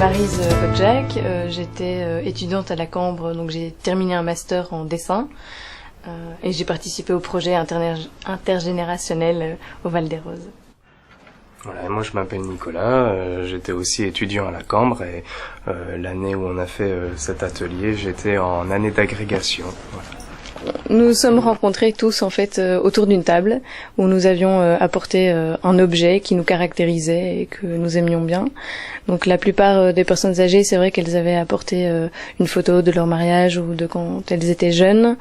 Maryse Hodjak, j'étais étudiante à la Cambre, donc j'ai terminé un master en dessin et j'ai participé au projet intergénérationnel au Val-des-Roses. Voilà, moi je m'appelle Nicolas, j'étais aussi étudiant à la Cambre et l'année où on a fait cet atelier, j'étais en année d'agrégation. Voilà. Nous nous sommes rencontrés tous en fait autour d'une table où nous avions apporté un objet qui nous caractérisait et que nous aimions bien. Donc la plupart des personnes âgées, c'est vrai qu'elles avaient apporté une photo de leur mariage ou de quand elles étaient jeunes.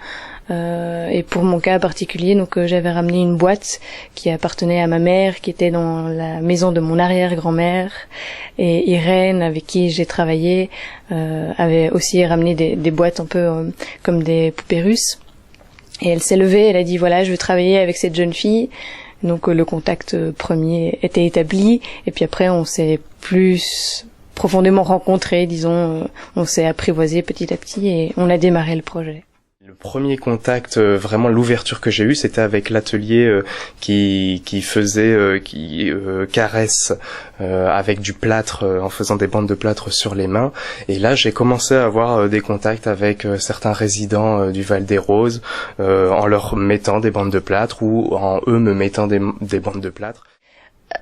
Et pour mon cas particulier, donc j'avais ramené une boîte qui appartenait à ma mère, qui était dans la maison de mon arrière-grand-mère, et Irène, avec qui j'ai travaillé, avait aussi ramené des boîtes un peu comme des poupées russes. Et elle s'est levée, elle a dit voilà, je veux travailler avec cette jeune fille. Donc le contact premier était établi, et puis après on s'est plus profondément rencontrés, disons, on s'est apprivoisés petit à petit et on a démarré le projet. Le premier contact, vraiment l'ouverture que j'ai eue, c'était avec l'atelier qui caresse avec du plâtre, en faisant des bandes de plâtre sur les mains. Et là, j'ai commencé à avoir des contacts avec certains résidents du Val-des-Roses, en leur mettant des bandes de plâtre ou en eux me mettant des bandes de plâtre.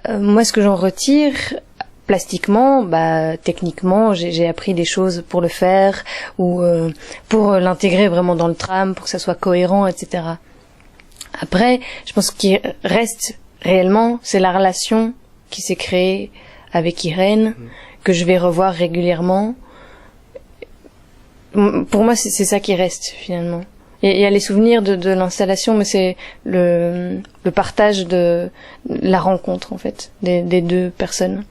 Moi, ce que j'en retire, plastiquement, techniquement, j'ai appris des choses pour le faire ou pour l'intégrer vraiment dans le tram, pour que ça soit cohérent, etc. Après, je pense qu'il reste réellement, c'est la relation qui s'est créée avec Irène, que je vais revoir régulièrement. Pour moi, c'est ça qui reste finalement. Il y a les souvenirs de l'installation, mais c'est le partage de la rencontre en fait des deux personnes.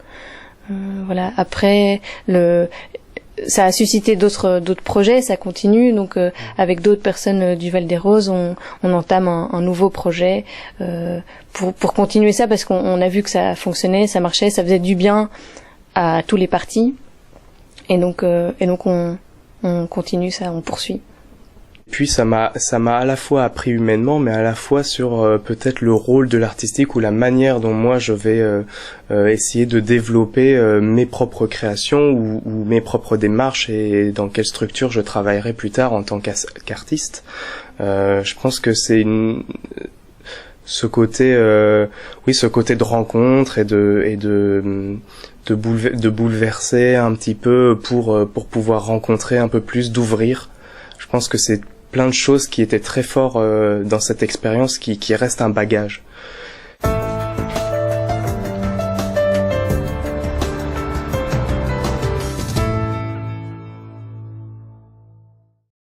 Voilà. Après, ça a suscité d'autres projets, ça continue. Donc, avec d'autres personnes du Val-des-Roses, on entame un nouveau projet pour continuer ça, parce qu'on a vu que ça fonctionnait, ça marchait, ça faisait du bien à tous les partis. Et donc on continue ça, on poursuit. Puis ça m'a à la fois appris humainement, mais à la fois sur peut-être le rôle de l'artistique ou la manière dont moi je vais essayer de développer mes propres créations ou mes propres démarches et dans quelle structure je travaillerai plus tard en tant qu'artiste. Je pense que c'est ce côté de rencontre et de bouleverser un petit peu pour pouvoir rencontrer un peu plus, d'ouvrir. Je pense que c'est plein de choses qui étaient très forts dans cette expérience qui restent un bagage.